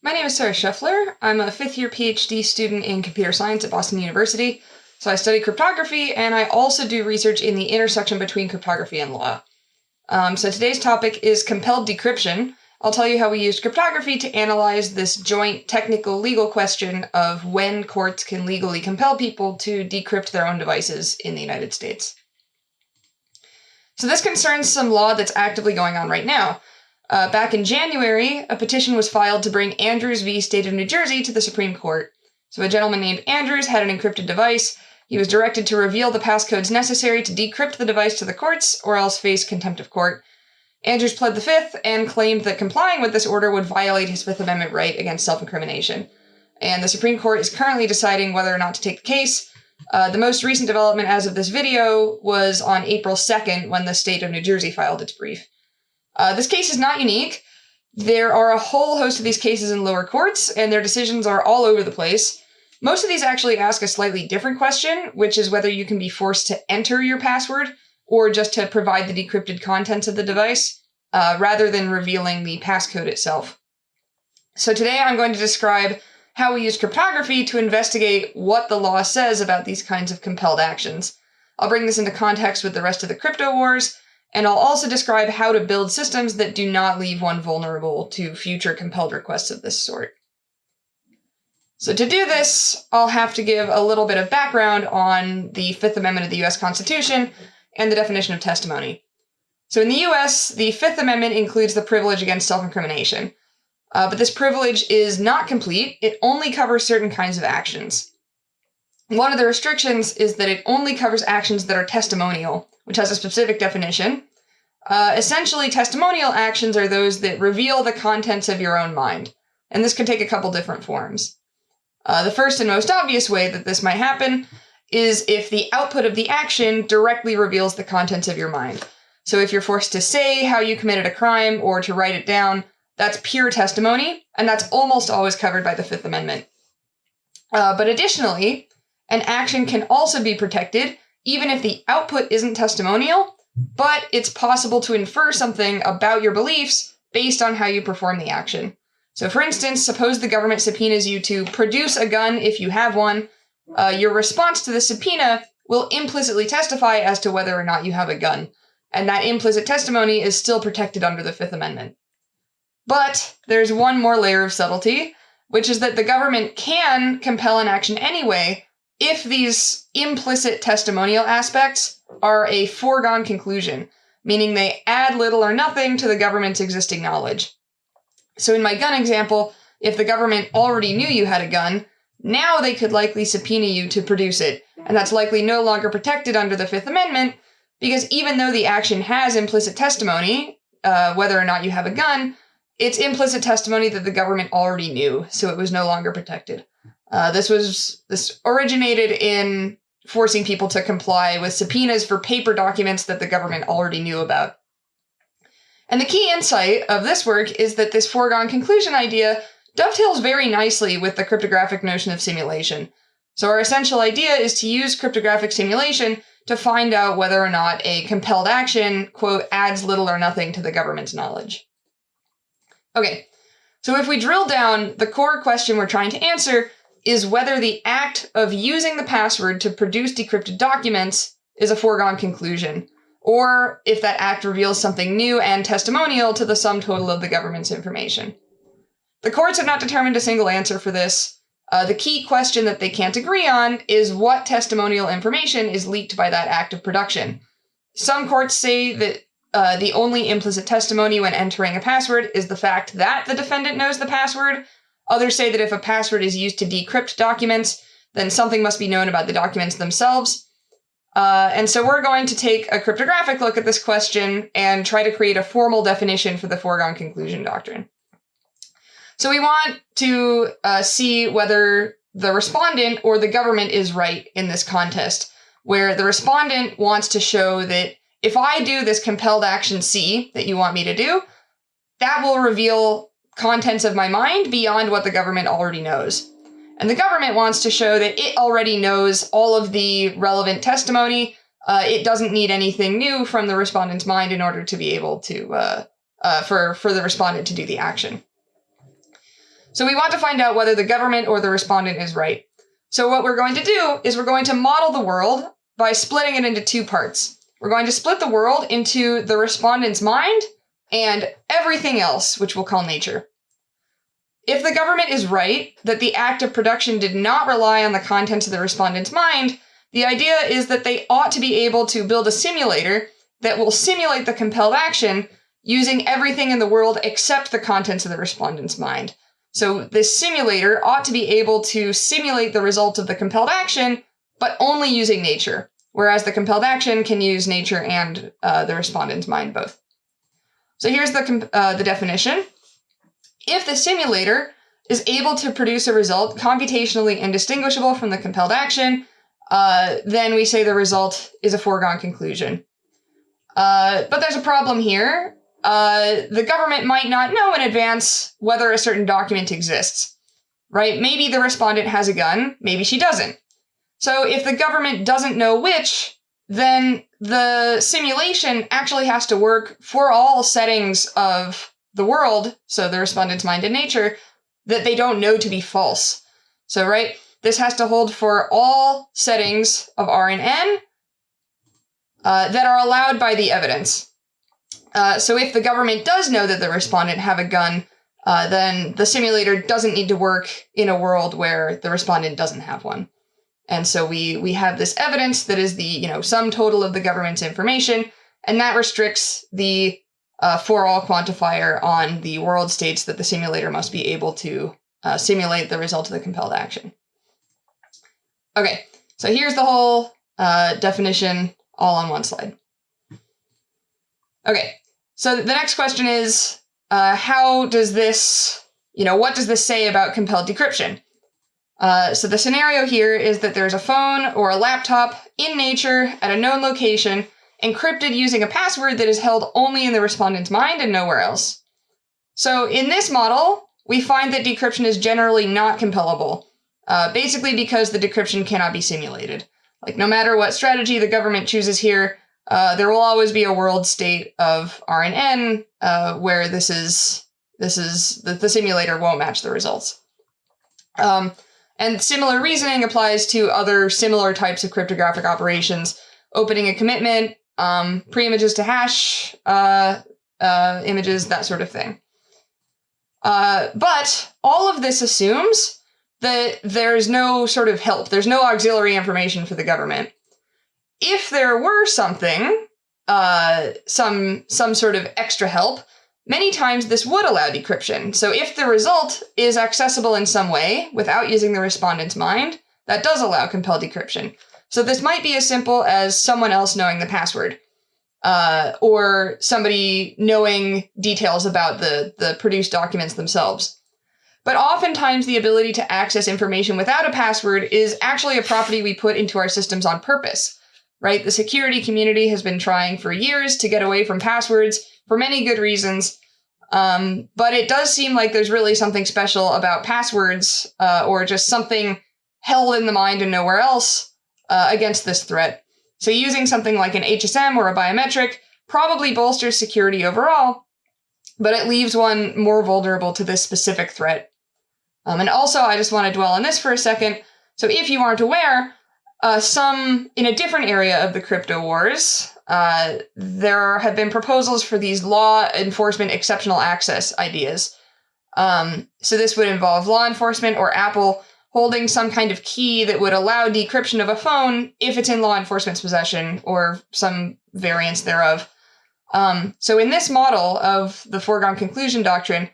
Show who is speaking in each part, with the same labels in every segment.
Speaker 1: My name is Sarah Scheffler. I'm a fifth-year PhD student in computer science at Boston University. So I study cryptography, and I also do research in the intersection between cryptography and law. So today's topic is compelled decryption. I'll tell you how we used cryptography to analyze this joint technical legal question of when courts can legally compel people to decrypt their own devices in the United States. So this concerns some law that's actively going on right now. Back in January, a petition was filed to bring Andrews v. State of New Jersey to the Supreme Court. So a gentleman named Andrews had an encrypted device. He was directed to reveal the passcodes necessary to decrypt the device to the courts, or else face contempt of court. Andrews pled the Fifth and claimed that complying with this order would violate his Fifth Amendment right against self-incrimination. And the Supreme Court is currently deciding whether or not to take the case. The most recent development as of this video was on April 2nd when the State of New Jersey filed its brief. This case is not unique. There are a whole host of these cases in lower courts, and their decisions are all over the place. Most of these actually ask a slightly different question, which is whether you can be forced to enter your password or just to provide the decrypted contents of the device, rather than revealing the passcode itself. So today I'm going to describe how we use cryptography to investigate what the law says about these kinds of compelled actions. I'll bring this into context with the rest of the crypto wars, and I'll also describe how to build systems that do not leave one vulnerable to future compelled requests of this sort. So to do this, I'll have to give a little bit of background on the Fifth Amendment of the US Constitution and the definition of testimony. So in the US, the Fifth Amendment includes the privilege against self-incrimination. But this privilege is not complete. It only covers certain kinds of actions. One of the restrictions is that it only covers actions that are testimonial, which has a specific definition. Essentially, testimonial actions are those that reveal the contents of your own mind, and this can take a couple different forms. The first and most obvious way that this might happen is if the output of the action directly reveals the contents of your mind. So if you're forced to say how you committed a crime or to write it down, that's pure testimony, and that's almost always covered by the Fifth Amendment. But additionally, an action can also be protected even if the output isn't testimonial, but it's possible to infer something about your beliefs based on how you perform the action. So for instance, suppose the government subpoenas you to produce a gun if you have one. Your response to the subpoena will implicitly testify as to whether or not you have a gun, and that implicit testimony is still protected under the Fifth Amendment. But there's one more layer of subtlety, which is that the government can compel an action anyway if these implicit testimonial aspects are a foregone conclusion, meaning they add little or nothing to the government's existing knowledge. So in my gun example, if the government already knew you had a gun, now they could likely subpoena you to produce it, and that's likely no longer protected under the Fifth Amendment, because even though the action has implicit testimony, whether or not you have a gun, it's implicit testimony that the government already knew, so it was no longer protected. This originated in forcing people to comply with subpoenas for paper documents that the government already knew about. And the key insight of this work is that this foregone conclusion idea dovetails very nicely with the cryptographic notion of simulation. So our essential idea is to use cryptographic simulation to find out whether or not a compelled action, quote, adds little or nothing to the government's knowledge. Okay, so if we drill down, the core question we're trying to answer is whether the act of using the password to produce decrypted documents is a foregone conclusion, or if that act reveals something new and testimonial to the sum total of the government's information. The courts have not determined a single answer for this. The key question that they can't agree on is what testimonial information is leaked by that act of production. Some courts say that the only implicit testimony when entering a password is the fact that the defendant knows the password. Others say that if a password is used to decrypt documents, then something must be known about the documents themselves. And so we're going to take a cryptographic look at this question and try to create a formal definition for the foregone conclusion doctrine. So we want to see whether the respondent or the government is right in this contest, where the respondent wants to show that if I do this compelled action C that you want me to do, that will reveal contents of my mind beyond what the government already knows. And the government wants to show that it already knows all of the relevant testimony. It doesn't need anything new from the respondent's mind in order to be able to, for the respondent to do the action. So we want to find out whether the government or the respondent is right. So what we're going to do is we're going to model the world by splitting it into two parts. We're going to split the world into the respondent's mind and everything else, which we'll call nature. If the government is right that the act of production did not rely on the contents of the respondent's mind, the idea is that they ought to be able to build a simulator that will simulate the compelled action using everything in the world except the contents of the respondent's mind. So this simulator ought to be able to simulate the result of the compelled action, but only using nature, whereas the compelled action can use nature and the respondent's mind both. So here's the definition. If the simulator is able to produce a result computationally indistinguishable from the compelled action, then we say the result is a foregone conclusion. But there's a problem here. The government might not know in advance whether a certain document exists, right? Maybe the respondent has a gun, maybe she doesn't. So if the government doesn't know which, then the simulation actually has to work for all settings of the world, so the respondent's mind and nature, that they don't know to be false. So, right, this has to hold for all settings of R and N that are allowed by the evidence. So if the government does know that the respondent have a gun, then the simulator doesn't need to work in a world where the respondent doesn't have one. And so we have this evidence that is the sum total of the government's information, and that restricts the for all quantifier on the world states that the simulator must be able to simulate the result of the compelled action. Okay, so here's the whole definition all on one slide. Okay, so the next question is, how does this, what does this say about compelled decryption? So the scenario here is that there's a phone or a laptop in nature at a known location, encrypted using a password that is held only in the respondent's mind and nowhere else. So in this model, we find that decryption is generally not compellable, basically because the decryption cannot be simulated. Like no matter what strategy the government chooses here, there will always be a world state of R and N where the simulator won't match the results. And similar reasoning applies to other similar types of cryptographic operations, opening a commitment, pre-images to hash images, that sort of thing. But all of this assumes that there's no sort of help. There's no auxiliary information for the government. If there were something, some sort of extra help, many times this would allow decryption. So if the result is accessible in some way without using the respondent's mind, that does allow compelled decryption. So this might be as simple as someone else knowing the password, or somebody knowing details about the produced documents themselves. But oftentimes the ability to access information without a password is actually a property we put into our systems on purpose, right? The security community has been trying for years to get away from passwords for many good reasons, but it does seem like there's really something special about passwords, or just something held in the mind and nowhere else, against this threat. So using something like an HSM or a biometric probably bolsters security overall, but it leaves one more vulnerable to this specific threat. And also, I just want to dwell on this for a second. So if you aren't aware, in a different area of the crypto wars, there have been proposals for these law enforcement exceptional access ideas. So this would involve law enforcement or Apple holding some kind of key that would allow decryption of a phone if it's in law enforcement's possession or some variance thereof. So in this model of the foregone conclusion doctrine,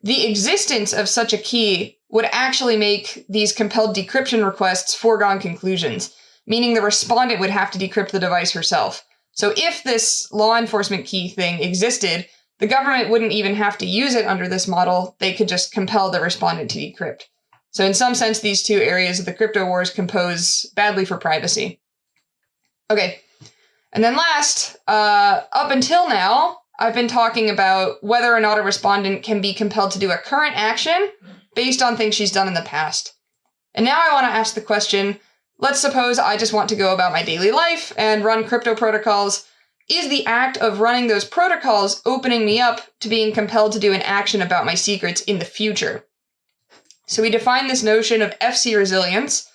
Speaker 1: the existence of such a key would actually make these compelled decryption requests foregone conclusions, meaning the respondent would have to decrypt the device herself. So if this law enforcement key thing existed, the government wouldn't even have to use it under this model. They could just compel the respondent to decrypt. So in some sense, these two areas of the crypto wars compose badly for privacy. Okay, and then last, up until now, I've been talking about whether or not a respondent can be compelled to do a current action based on things she's done in the past. And now I want to ask the question, let's suppose I just want to go about my daily life and run crypto protocols. Is the act of running those protocols opening me up to being compelled to do an action about my secrets in the future? So we define this notion of FC resilience.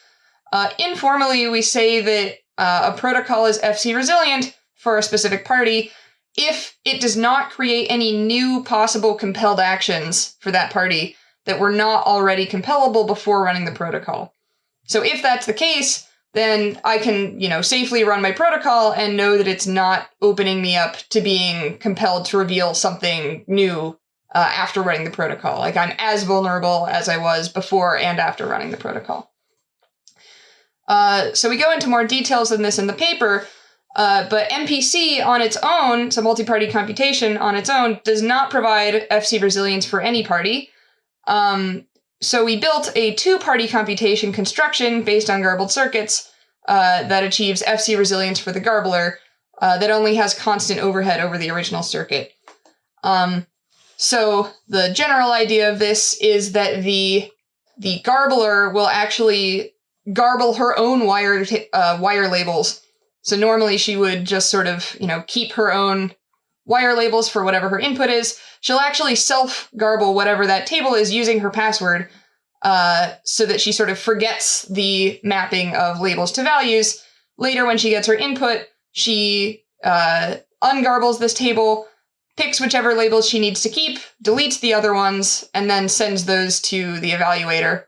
Speaker 1: Informally, we say that a protocol is FC resilient for a specific party if it does not create any new possible compelled actions for that party that were not already compellable before running the protocol. So if that's the case, then I can, safely run my protocol and know that it's not opening me up to being compelled to reveal something new after running the protocol. Like, I'm as vulnerable as I was before and after running the protocol. So we go into more details than this in the paper, but MPC on its own, so multi-party computation on its own, does not provide FC resilience for any party. So we built a two-party computation construction based on garbled circuits that achieves FC resilience for the garbler that only has constant overhead over the original circuit. So the general idea of this is that the garbler will actually garble her own wire labels. So normally she would just sort of, keep her own wire labels for whatever her input is. She'll actually self-garble whatever that table is using her password, so that she sort of forgets the mapping of labels to values. Later, when she gets her input, she ungarbles this table, picks whichever labels she needs to keep, deletes the other ones, and then sends those to the evaluator.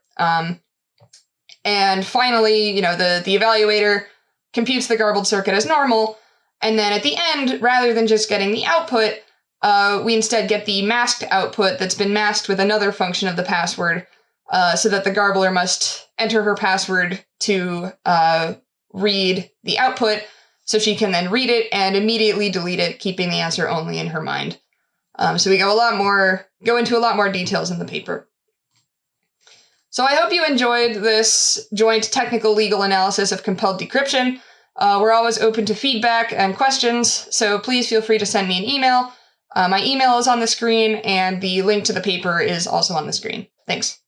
Speaker 1: And finally, the evaluator computes the garbled circuit as normal. And then at the end, rather than just getting the output, we instead get the masked output that's been masked with another function of the password, so that the garbler must enter her password to read the output, so she can then read it and immediately delete it, keeping the answer only in her mind. So we go into a lot more details in the paper. So I hope you enjoyed this joint technical legal analysis of compelled decryption. We're always open to feedback and questions, so please feel free to send me an email. My email is on the screen, and the link to the paper is also on the screen. Thanks.